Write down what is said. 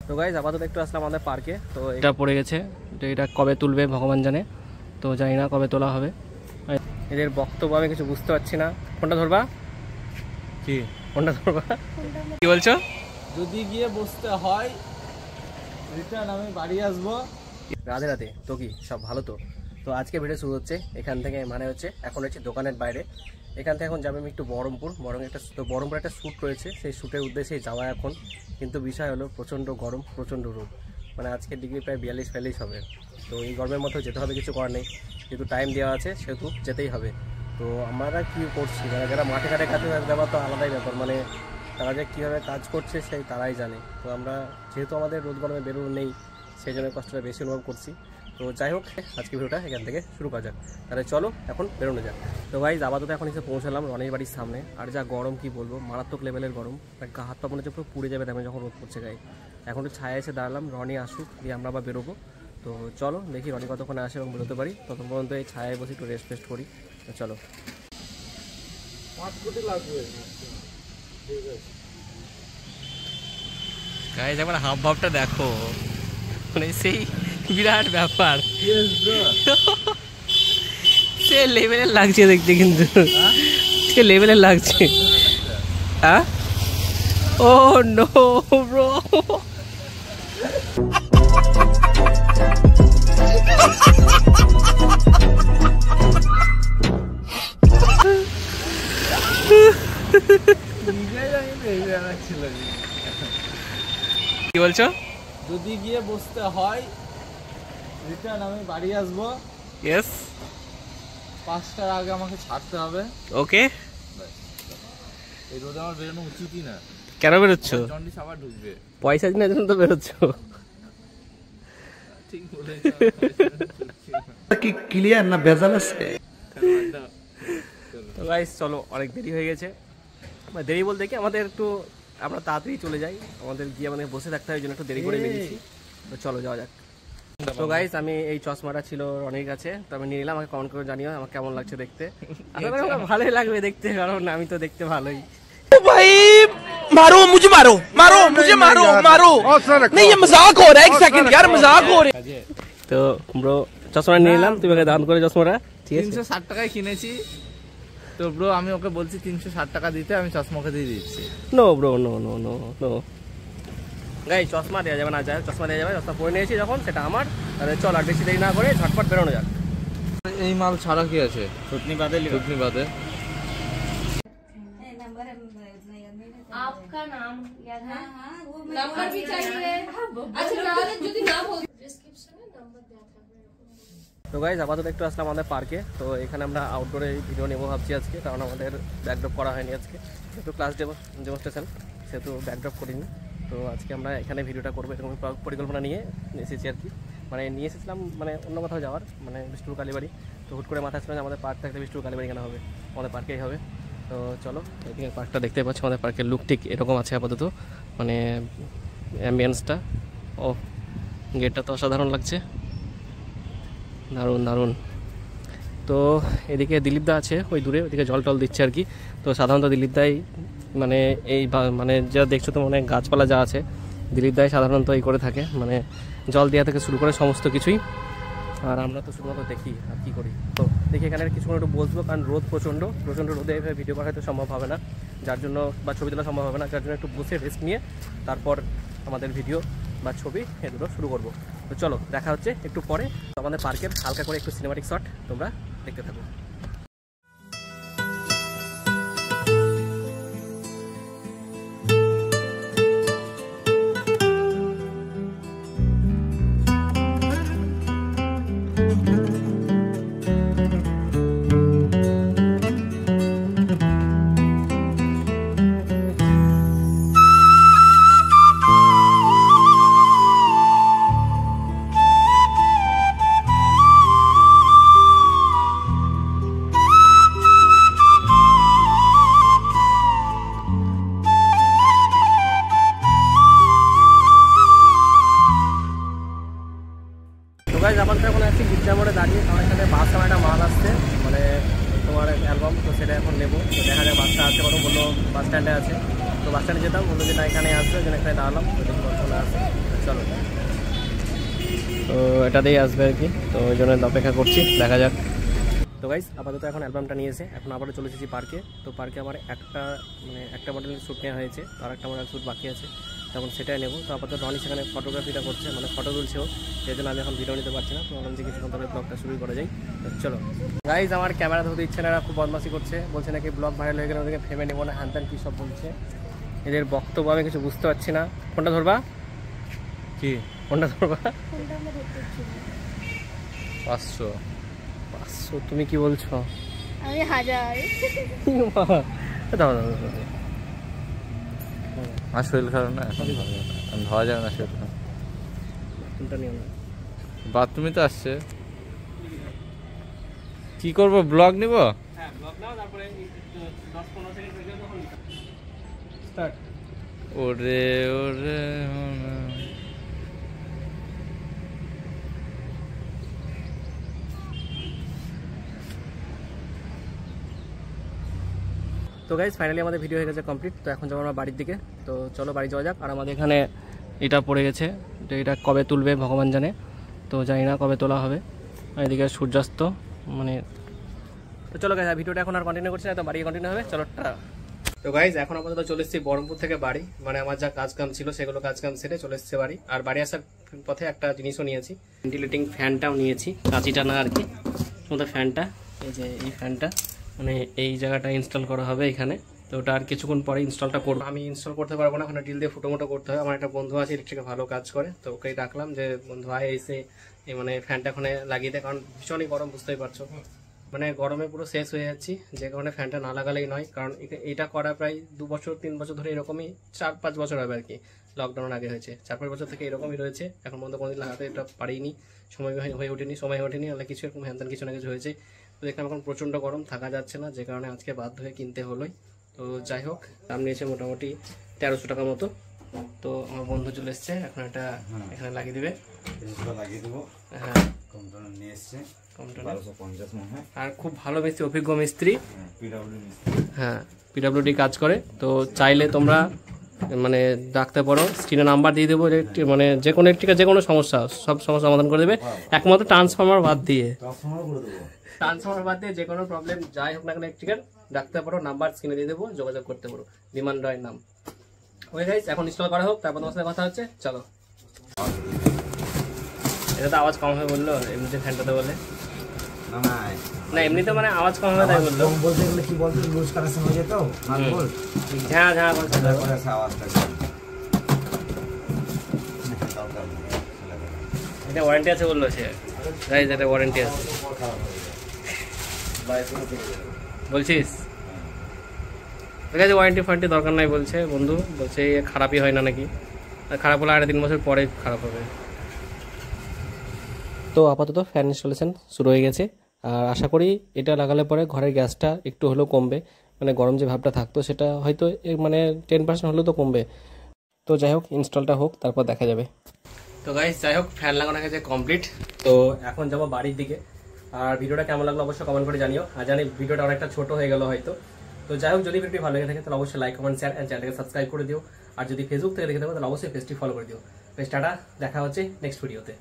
তো গাইজ আপাতত একটু আসলাম আমাদের পার্কে। তো এটা পড়ে গেছে, এটা কবে তুলবে ভগবান জানে, তো জানি না কবে তোলা হবে। এদের বক্তব্য আমি কিছু বুঝতে পারছি না। কোনটা ধরবা? কি কোনটা ধরবা? কি বলছো? যদি গিয়ে বসতে হয় রিটার্ন আমি বাড়ি আসবো। রাধে রাধে। তো কি সব ভালো তো? তো আজকে ভিডিও শুরু হচ্ছে এখান থেকে, মানে হচ্ছে এখন হচ্ছে দোকানের বাইরে। এখান থেকে এখন যাবে আমি একটু বহরমপুর বহরমপুর একটা শ্যুট রয়েছে, সেই শ্যুটের উদ্দেশ্যেই যাওয়া এখন। কিন্তু বিষয় হলো প্রচণ্ড গরম, প্রচণ্ড রোদ, মানে আজকে ডিগ্রি প্রায় 42-43 হবে। তো এই গরমের মধ্যেও যেতে হবে, কিছু করার নেই, যেহেতু টাইম দেওয়া আছে সেহেতু যেতেই হবে। তো আমরা কী করছি, মানে যারা মাঠে ঘাটে কাজে দেওয়া তো আলাদাই ব্যাপার, মানে তারা যে কীভাবে কাজ করছে সেই তারাই জানে। তো আমরা যেহেতু আমাদের রোদ গরমে বেরোনো নেই, সেই জন্য কষ্টটা বেশি অনুভব করছি। তো যাই হোক, আজকে ভিডিওটা এখান থেকে শুরু করা যাক। তাহলে চলো এখন বেরোনো যাক। তো গাইজ আপাতত এখন এসে পৌঁছালাম রনির বাড়ির সামনে। আর যা গরম কি বলবো, মারাত্মক লেভেলের গরম, গা হাত পা মনে হচ্ছে পুরো পুড়ে যাবে তেমন যখন রোদ পড়ছে গায়ে। এখন তো ছায়া এসে দাঁড়ালাম, রনি আসুক দিয়ে আমরা আবার বেরোবো। তো চলো দেখি রনি কতক্ষণে আসে এবং বেরোতে পারি, ততক্ষণ পর্যন্ত এই ছায়ায় বসে একটু রেস্ট ফেস্ট করি। তো চলো। 5 কোটি লাগবে। গাইজ একবার হাব ভাবটা দেখো, মানে সেই বিরাট ব্যাপার, সে লেভেলের লাগছে দেখতে, কিন্তু সে লেভেলের লাগছে। হ্যাঁ, ও নো ব্রো, কি বলছো? যদি গিয়ে বসতে হয় রিটার্ন আমি বাড়ি আসবো। ইয়েস, 5টার আগে আমাকে ছাড়তে হবে। ওকে। এই রোদে আমার বেরোনো উচিতই না। কেন বেরোচ্ছ? জন্ডিস আবার ঢুকবে। পয়সা দিনের জন্য তো বেরোচ্ছ। ঠিক কি ক্লিয়ার না ভেজাল আছে? তো গাইস চলো, অনেক দেরি হয়ে গেছে। দেরি বলতে কি, আমাদের একটু আমরা তাড়াতাড়ি চলে যাই, আমাদের গিয়ে আমাদের বসে থাকতে হয়, জন্য একটু দেরি করে বেরিয়েছি। তো চলো যাওয়া যাক। তো গাইস আমি এই চশমাটা ছিল রনির কাছে, তো আমি নিয়ে নিলাম। আমাকে কমেন্ট করে জানিও আমার কেমন লাগছে দেখতে। আশা করি আমার ভালোই লাগবে দেখতে, কারণ আমি তো দেখতে ভালোই। भाई मारो मुझे, मारो मारो मुझे, मारो मारो नहीं, ये मजाक हो रहा है। 1 सेकंड यार, मजाक हो रहा है। তো ব্রো চশমাটা নিয়ে নিলাম, তুমি ওকে দান করে চশমাটা। ঠিক আছে, 360 টাকায় কিনেছি। তো ব্রো আমি ওকে বলছি 360 টাকা দিতে, আমি চশমা ওকে দিয়ে দিচ্ছি। No bro, no no no no guy, চশমা দেওয়া যাবে না, যায় চশমা দেওয়া যাবে। চশমা পরে নিয়েছি যখন, সেটা আমার। তাহলে চল আর বেশি দেরি না করে ঝটপট বেরোনো যাক। এই মাল ছাড়া কি আছে? চটনি বাদে, চটনি বাদে। आपका नाम याद है? नंबर भी चाहिए। अच्छा नाम যদি না বল, ডেসক্রিপশনে নাম্বার দেওয়া থাকবে। তো গাইজ আপাতত একটু আসলাম আমাদের পার্কে। তো এখানে আমরা আউটডোরে ভিডিও নেবো ভাবছি আজকে, কারণ আমাদের ব্যাকড্রপ করা হয়নি আজকে, যেহেতু ক্লাস ডেমনস্ট্রেশন, সেহেতু ব্যাকড্রপ করিনি। তো আজকে আমরা এখানে ভিডিওটা করবো, এরকম পরিকল্পনা নিয়ে এসেছি আর কি। মানে নিয়ে এসেছিলাম মানে অন্য কোথাও যাওয়ার, মানে বিষ্ণুর কালীবাড়ি। তো হুট করে মাথায় ছিল যে আমাদের পার্ক থাকতে বিষ্ণুর কালীবাড়ি কেন হবে, আমাদের পার্কেই হবে। তো চলো, এদিকে পার্কটা দেখতে পাচ্ছি, আমাদের পার্কের লুক ঠিক এরকম আছে আপাতত, মানে অ্যাম্বিয়েন্সটা। ও গেটটা তো অসাধারণ লাগছে, দারুণ দারুণ। তো এদিকে দিলীপদা আছে ওই দূরে, ওইদিকে জল টল দিচ্ছে আর কি। তো সাধারণত দিলীপদাই মানে এই মানে যা দেখছো তো, মানে গাছপালা যা আছে, দিলীপদাই সাধারণত এই করে থাকে, মানে জল দেওয়া থেকে শুরু করে সমস্ত কিছুই। আর আমরা তো শুধুমাত্র দেখি আর কি করি। তো দেখি এখানে কিছুক্ষণ একটু বসবো, কারণ রোদ প্রচণ্ড রোদে এভাবে ভিডিও করা হয়তো সম্ভব হবে না, যার জন্য, বা ছবি তোলা সম্ভব হবে না, যার জন্য একটু বসে রেস্ট নিয়ে তারপর আমাদের ভিডিও বা ছবি এগুলো শুরু করবো। তো চলো দেখা হচ্ছে একটু পরে। তো আমাদের পার্কের হালকা করে একটু সিনেমাটিক শট তোমরা দেখতে থাকো। আমাদের এখন আছি গির্জা মোড়ে দাঁড়িয়ে, কারণ এখানে বাস আমার একটা মাল আসছে, মানে তোমার অ্যালবাম। তো সেটা এখন নেবো। তো দেখা যায় বাসটা আছে, কত বললো বাস স্ট্যান্ডে আছে। তো বাস স্ট্যান্ডে যেতাম, বললো যে না এখানে আসবে, যেন এখানে দাঁড়ালাম। তো দেখি কতক্ষণ আসে। এটাতেই আসবে আর কি, তো ওই জন্য অপেক্ষা করছি, দেখা যাক। তো গাইস আপাতত এখন অ্যালবামটা নিয়ে এসে এখন আবারও চলে এসেছি পার্কে। তো পার্কে আমার একটা মডেলের শ্যুট নেওয়া হয়েছে, আর একটা মডেল শ্যুট বাকি আছে, তখন সেটাই নেবো। তো আপাতত রনি সেখানে ফটোগ্রাফিটা করছে, মানে ফটো তুলছেও, সেই জন্য আমি এখন ভিডিও নিতে পারছি না। তো ভাবলাম যে কিছুক্ষণ তবে ব্লগটা শুরু করা যায়। তো চলো গাইস, আমার ক্যামেরা ধরতে ইচ্ছে না, খুব বদমাশি করছে, বলছে নাকি ব্লগ ভাইরাল হয়ে গেলে ওদেরকে ফেমে নেবো না, হ্যান ত্যান কী সব বলছে। এদের বক্তব্য আমি কিছু বুঝতে পারছি না। কোনটা ধরবা? কি কোনটা ধরবা? 500? 500? তুমি কি বলছো? আমি 1000। দাও। আর শরীর খারাপ না, এখন ধোয়া যাবে না শরীর খারাপ। কোনটা নিও না। বাথরুমে তো আসছে, কি করবো, ব্লগ নিব? হ্যাঁ ব্লগ নাও, তারপরে 10-15 সেকেন্ড হয়ে গেলে তখন স্টার্ট। ওরে ওরে তো গাইজ ফাইনালি আমাদের ভিডিও হয়ে গেছে কমপ্লিট। তো এখন যাবো আমরা বাড়ির দিকে। তো চলো বাড়ি যাওয়া যাক। আর আমাদের এখানে এটা পড়ে গেছে, তো এটা কবে তুলবে ভগবান জানে, তো জানি না কবে তোলা হবে। আর এদিকে সূর্যাস্ত মানে। তো চলো গাইজ ভিডিওটা এখন আর কন্টিনিউ করছি না, তো বাড়ি কন্টিনিউ হবে। চলো টাটা। তো গাইজ এখন আপাতত চলে এসেছি বহরমপুর থেকে বাড়ি, মানে আমার যা কাজ কাম ছিল সেগুলো কাজ কাম সেরে চলে এসেছে বাড়ি। আর বাড়ি আসার পথে একটা জিনিসও নিয়েছি, ভেন্টিলেটিং ফ্যানটাও নিয়েছি, কাঁচিটা না আর কি, তোমাদের ফ্যানটা, এই যে এই ফ্যানটা, মানে এই জায়গাটা ইনস্টল করা হবে এখানে। তো ওটা আর কিছুক্ষণ পরে ইনস্টলটা করবো। আমি ইনস্টল করতে পারবো না, ওখানে ডিল দিয়ে ফুটোমোটো করতে হবে। আমার একটা বন্ধু আছে ইলেকট্রিকে ভালো কাজ করে, তো ওকেই রাখলাম যে বন্ধু আয় এসে এই মানে ফ্যানটা ওখানে লাগিয়ে দেয়, কারণ ভীষণই গরম, বুঝতেই পারছো, মানে গরমে পুরো শেষ হয়ে যাচ্ছি। যে কারণে ফ্যানটা না লাগালেই নয়, কারণ এটা করা প্রায় 2-3 বছর ধরে এরকমই, 4-5 বছর হবে আর কি, লকডাউনের আগে হয়েছে। 4-5 বছর থেকে এরকমই রয়েছে, এখন পর্যন্ত কোনোদিন লাগাতে এটা পারিনি, সময় হয়ে ওঠেনি, নাহলে কিছু এরকম হ্যান কিছু না কিছু হয়েছে। তো দেখলাম এখন প্রচণ্ড গরম, থাকা যাচ্ছে না, যে কারণে আজকে বাধ্য হয়ে কিনতে হলোই। তো যাই হোক, দাম নিয়েছে মোটামুটি 1300 টাকা মতো। তো আমার বন্ধু চলে এসছে, এখন এটা এখানে লাগিয়ে দিবে, লাগিয়ে দেবো। হ্যাঁ কম্পিউটার নিয়ে এসছে, কমটা 1250 মনে হয়। আর খুব ভালো মিস্ত্রি, অভিজ্ঞ মিস্ত্রি, পিডব্লিউ হ্যাঁ পিডব্লিউডি কাজ করে। তো চাইলে তোমরা মানে ডাকতে পারো, স্ক্রিনে নাম্বার দিয়ে দেবো, মানে যে কোনো ইলেকট্রিকের যে কোনো সমস্যা, সব সমস্যা সমাধান করে দেবে, একমাত্র ট্রান্সফর্মার বাদ দিয়ে। ট্রান্সফর্মার বাদ দিয়ে যে কোনো প্রবলেম যাই হোক না কেন ইলেকট্রিকের ডাকতে পারো, নাম্বার স্ক্রিনে দিয়ে দেবো, যোগাযোগ করতে পারো, বিমান রয়ের নাম। ওকে গাইস, এখন ইনস্টল করা হোক, তারপর তোমার সাথে কথা হচ্ছে, চলো। এটা তো আওয়াজ কম হবে বললো, এমনিতে ফ্যানটাতে বলে না না, এমনিতে মানে আওয়াজ কম হবে তাই বললো। বলতে গেলে কি বলতো, লুজ কানেকশন হয়ে যেত, বল ঝাঁ ঝাঁ করছে, তারপরে আছে আওয়াজটা। এটা ওয়ারেন্টি আছে বললো সে, গাইস এটা ওয়ারেন্টি আছে বলছিস, ঠিক আছে, ওয়ারেন্টি ফারেন্টি দরকার নাই বলছে বন্ধু, বলছে খারাপই হয় না নাকি, আর খারাপ হলে 3.5 বছর পরে খারাপ হবে। তো আপাতত ফ্যান ইনস্টলেশন শুরু হয়ে গেছে, আর আশা করি এটা লাগালে পরে ঘরের গ্যাসটা একটু হলেও কমবে, মানে গরম যে ভাবটা থাকতো সেটা হয়তো মানে 10% হলেও তো কমবে। তো যাই হোক, ইনস্টলটা হোক, তারপর দেখা যাবে। তো গাইস যাই হোক, ফ্যান লাগানো গেছে কমপ্লিট। তো এখন যাবো বাড়ির দিকে। আর ভিডিওটা কেমন লাগলো অবশ্যই কমেন্ট করে জানিও, আর জানি ভিডিওটা অনেকটা ছোট হয়ে গেল হয়তো। তো যাই হোক, যদি ভিডিওটি ভালো লেগে থাকে তাহলে অবশ্যই লাইক, কমেন্ট, শেয়ার এন্ড চ্যানেলকে সাবস্ক্রাইব করে দিও। আর যদি ফেসবুক থেকে দেখে থাকো তাহলে অবশ্যই পেজটি ফলো করে দিও। বেশ টাটা, দেখা হচ্ছে নেক্সট ভিডিওতে।